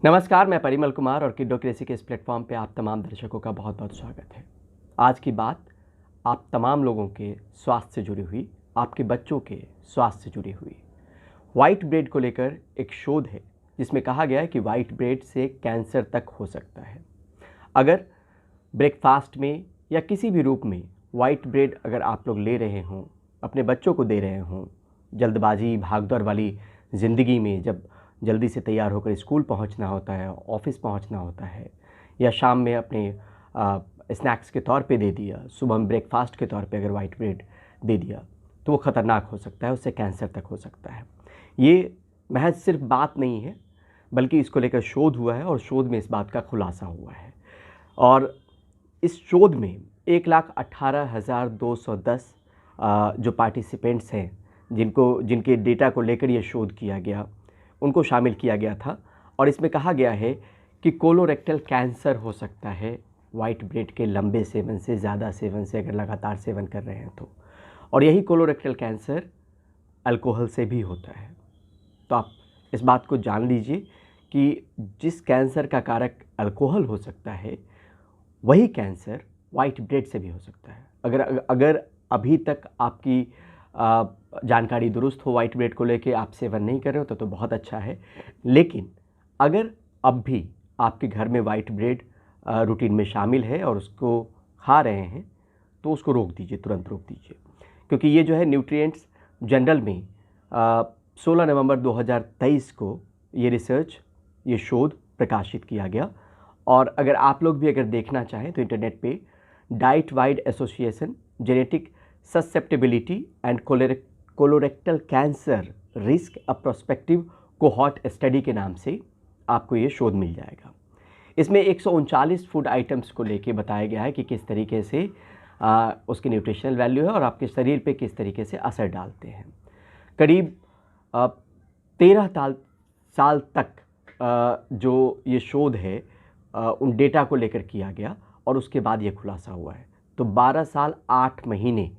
नमस्कार, मैं परिमल कुमार और किडोक्रेसी के इस प्लेटफॉर्म पे आप तमाम दर्शकों का बहुत बहुत स्वागत है। आज की बात आप तमाम लोगों के स्वास्थ्य से जुड़ी हुई, आपके बच्चों के स्वास्थ्य से जुड़ी हुई वाइट ब्रेड को लेकर एक शोध है जिसमें कहा गया है कि वाइट ब्रेड से कैंसर तक हो सकता है। अगर ब्रेकफास्ट में या किसी भी रूप में वाइट ब्रेड अगर आप लोग ले रहे हों, अपने बच्चों को दे रहे हों, जल्दबाजी भागदौड़ वाली ज़िंदगी में जब जल्दी से तैयार होकर स्कूल पहुंचना होता है, ऑफिस पहुंचना होता है, या शाम में अपने स्नैक्स के तौर पे दे दिया, सुबह में ब्रेकफास्ट के तौर पे अगर वाइट ब्रेड दे दिया तो वो ख़तरनाक हो सकता है, उससे कैंसर तक हो सकता है। ये महज सिर्फ बात नहीं है बल्कि इसको लेकर शोध हुआ है और शोध में इस बात का खुलासा हुआ है। और इस शोध में 1,18,210 जो पार्टिसिपेंट्स हैं जिनके डेटा को लेकर ये शोध किया गया उनको शामिल किया गया था। और इसमें कहा गया है कि कोलोरेक्टल कैंसर हो सकता है वाइट ब्रेड के लंबे सेवन से, ज़्यादा सेवन से, अगर लगातार सेवन कर रहे हैं तो। और यही कोलोरेक्टल कैंसर अल्कोहल से भी होता है। तो आप इस बात को जान लीजिए कि जिस कैंसर का कारक अल्कोहल हो सकता है वही कैंसर वाइट ब्रेड से भी हो सकता है। अगर अभी तक आपकी जानकारी दुरुस्त हो, वाइट ब्रेड को लेके आप सेवन नहीं कर रहे हो तो बहुत अच्छा है। लेकिन अगर अब भी आपके घर में वाइट ब्रेड रूटीन में शामिल है और उसको खा रहे हैं तो उसको रोक दीजिए, तुरंत रोक दीजिए। क्योंकि ये जो है न्यूट्रिएंट्स जर्नल में 16 नवंबर 2023 को ये शोध प्रकाशित किया गया। और अगर आप लोग भी अगर देखना चाहें तो इंटरनेट पे diet wide association genetic susceptibility and colorectal cancer risk a prospective cohort study के नाम से आपको ये शोध मिल जाएगा। इसमें 139 फूड आइटम्स को लेके बताया गया है कि किस तरीके से उसकी न्यूट्रिशनल वैल्यू है और आपके शरीर पे किस तरीके से असर डालते हैं। करीब 13 साल तक जो ये शोध है उन डेटा को लेकर किया गया और उसके बाद ये खुलासा हुआ है। तो 12 साल 8 महीने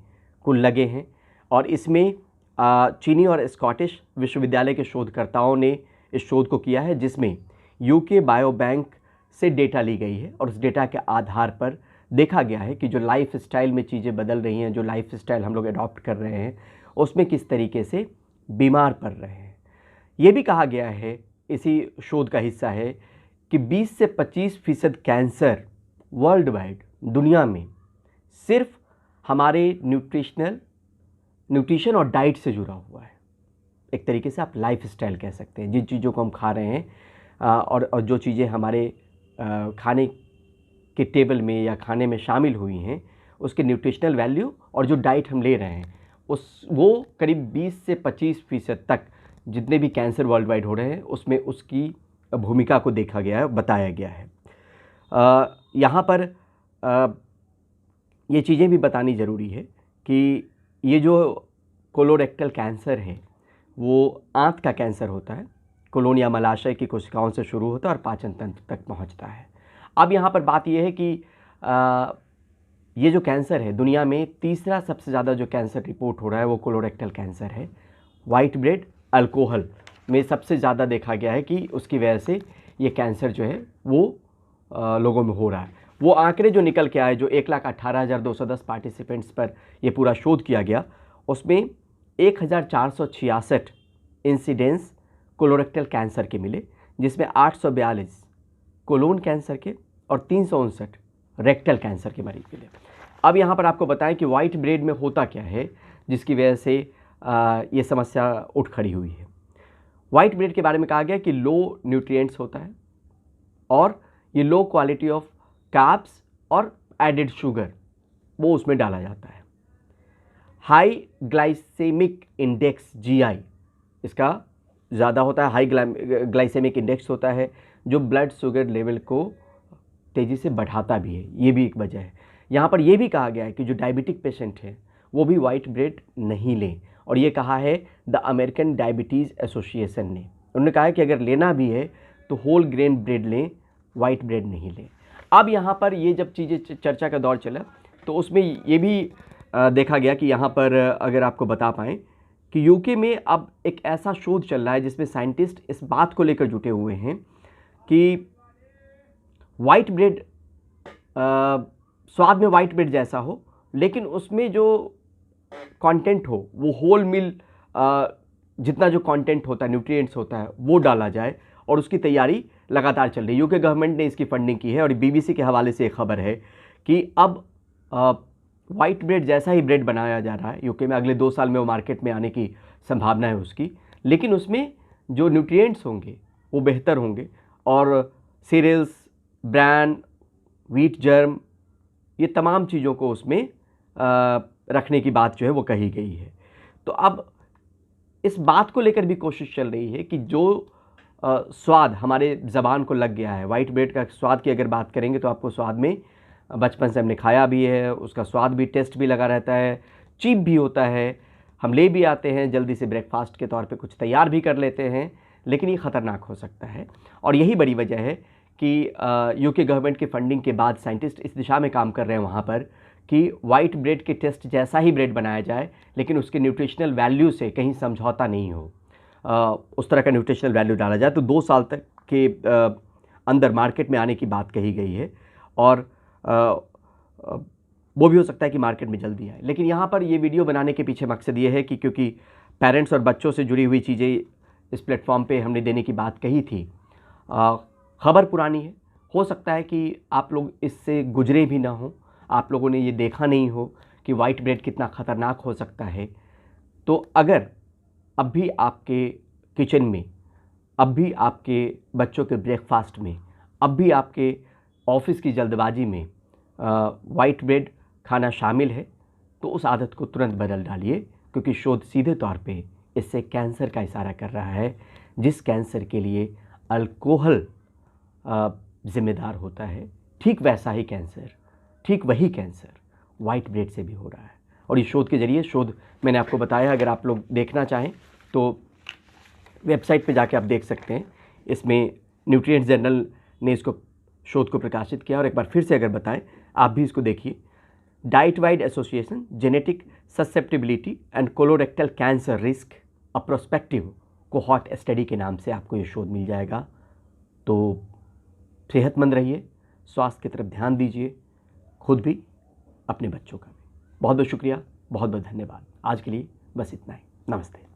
कुल लगे हैं। और इसमें चीनी और स्कॉटिश विश्वविद्यालय के शोधकर्ताओं ने इस शोध को किया है जिसमें यूके बायोबैंक से डेटा ली गई है और उस डेटा के आधार पर देखा गया है कि जो लाइफ स्टाइल में चीज़ें बदल रही हैं, जो लाइफ स्टाइल हम लोग अडॉप्ट कर रहे हैं, उसमें किस तरीके से बीमार पड़ रहे हैं। ये भी कहा गया है, इसी शोध का हिस्सा है, कि 20 से 25% कैंसर वर्ल्ड वाइड दुनिया में सिर्फ हमारे न्यूट्रिशन और डाइट से जुड़ा हुआ है। एक तरीके से आप लाइफ स्टाइल कह सकते हैं। जिन चीज़ों को हम खा रहे हैं और जो चीज़ें हमारे खाने के टेबल में या खाने में शामिल हुई हैं, उसके न्यूट्रिशनल वैल्यू और जो डाइट हम ले रहे हैं वो करीब 20 से 25% तक जितने भी कैंसर वर्ल्ड वाइड हो रहे हैं उसमें उसकी भूमिका को देखा गया है, बताया गया है। यहाँ पर ये चीज़ें भी बतानी ज़रूरी है कि ये जो कोलोरेक्टल कैंसर है वो आंत का कैंसर होता है। कोलोन या मलाशय की कोशिकाओं से शुरू होता है और पाचन तंत्र तक पहुंचता है। अब यहाँ पर बात यह है कि ये जो कैंसर है दुनिया में तीसरा सबसे ज़्यादा जो कैंसर रिपोर्ट हो रहा है वो कोलोरेक्टल कैंसर है। वाइट ब्रेड अल्कोहल में सबसे ज़्यादा देखा गया है कि उसकी वजह से ये कैंसर जो है वो लोगों में हो रहा है। वो आंकड़े जो निकल के आए, जो 1,18,210 पार्टिसिपेंट्स पर ये पूरा शोध किया गया, उसमें 1,466 इंसिडेंस कोलोरेक्टल कैंसर के मिले, जिसमें 842 कोलोन कैंसर के और 359 रेक्टल कैंसर के मरीज मिले। अब यहाँ पर आपको बताएं कि वाइट ब्रेड में होता क्या है जिसकी वजह से ये समस्या उठ खड़ी हुई है। वाइट ब्रेड के बारे में कहा गया कि लो न्यूट्रिएंट्स होता है और ये लो क्वालिटी ऑफ कार्ब्स और एडेड शुगर वो उसमें डाला जाता है। हाई ग्लाइसेमिक इंडेक्स GI इसका ज़्यादा होता है। हाई ग्लाइसेमिक इंडेक्स होता है जो ब्लड शुगर लेवल को तेज़ी से बढ़ाता भी है, ये भी एक वजह है। यहाँ पर यह भी कहा गया है कि जो डायबिटिक पेशेंट है वो भी वाइट ब्रेड नहीं लें। और ये कहा है द अमेरिकन डायबिटीज़ एसोसिएशन ने। उन्होंने कहा है कि अगर लेना भी है तो होल ग्रेन ब्रेड लें, वाइट ब्रेड नहीं लें। अब यहाँ पर ये जब चीज़ें चर्चा का दौर चला तो उसमें ये भी देखा गया कि यहाँ पर अगर आपको बता पाएँ कि यूके में अब एक ऐसा शोध चल रहा है जिसमें साइंटिस्ट इस बात को लेकर जुटे हुए हैं कि वाइट ब्रेड स्वाद में वाइट ब्रेड जैसा हो, लेकिन उसमें जो कंटेंट हो वो होल मिल जितना जो कंटेंट होता है, न्यूट्रिएंट्स होता है, वो डाला जाए, और उसकी तैयारी लगातार चल रही है। यूके गवर्नमेंट ने इसकी फंडिंग की है और बीबीसी के हवाले से एक खबर है कि अब वाइट ब्रेड जैसा ही ब्रेड बनाया जा रहा है यूके में। अगले 2 साल में वो मार्केट में आने की संभावना है उसकी, लेकिन उसमें जो न्यूट्रिएंट्स होंगे वो बेहतर होंगे, और सीरियल्स, ब्रैन, व्हीट जर्म, ये तमाम चीज़ों को उसमें रखने की बात जो है वो कही गई है। तो अब इस बात को लेकर भी कोशिश चल रही है कि जो स्वाद हमारे ज़बान को लग गया है, वाइट ब्रेड का स्वाद की अगर बात करेंगे तो आपको स्वाद में बचपन से हमने खाया भी है, उसका स्वाद भी, टेस्ट भी लगा रहता है, चीप भी होता है, हम ले भी आते हैं, जल्दी से ब्रेकफास्ट के तौर पे कुछ तैयार भी कर लेते हैं, लेकिन ये ख़तरनाक हो सकता है। और यही बड़ी वजह है कि यूके गवर्नमेंट की फंडिंग के बाद साइंटिस्ट इस दिशा में काम कर रहे हैं वहाँ पर कि वाइट ब्रेड के टेस्ट जैसा ही ब्रेड बनाया जाए, लेकिन उसके न्यूट्रिशनल वैल्यू से कहीं समझौता नहीं हो, उस तरह का न्यूट्रिशनल वैल्यू डाला जाए। तो 2 साल तक के अंदर मार्केट में आने की बात कही गई है, और वो भी हो सकता है कि मार्केट में जल्दी आए। लेकिन यहाँ पर ये वीडियो बनाने के पीछे मकसद ये है कि क्योंकि पेरेंट्स और बच्चों से जुड़ी हुई चीज़ें इस प्लेटफॉर्म पे हमने देने की बात कही थी, खबर पुरानी है, हो सकता है कि आप लोग इससे गुजरे भी ना हो, आप लोगों ने ये देखा नहीं हो कि वाइट ब्रेड कितना ख़तरनाक हो सकता है। तो अगर अब भी आपके किचन में, अब भी आपके बच्चों के ब्रेकफास्ट में, अब भी आपके ऑफिस की जल्दबाजी में वाइट ब्रेड खाना शामिल है, तो उस आदत को तुरंत बदल डालिए, क्योंकि शोध सीधे तौर पे इससे कैंसर का इशारा कर रहा है, जिस कैंसर के लिए अल्कोहल जिम्मेदार होता है, ठीक वैसा ही कैंसर, ठीक वही कैंसर वाइट ब्रेड से भी हो रहा है। और इस शोध के जरिए, शोध मैंने आपको बताया, अगर आप लोग देखना चाहें तो वेबसाइट पे जाके आप देख सकते हैं, इसमें न्यूट्रिएंट्स जर्नल ने इसको शोध को प्रकाशित किया। और एक बार फिर से अगर बताएं, आप भी इसको देखिए, diet wide association genetic susceptibility and colorectal cancer risk a prospective cohort study के नाम से आपको ये शोध मिल जाएगा। तो सेहतमंद रहिए, स्वास्थ्य की तरफ ध्यान दीजिए, खुद भी, अपने बच्चों का भी। बहुत बहुत शुक्रिया, बहुत बहुत धन्यवाद। आज के लिए बस इतना ही। नमस्ते।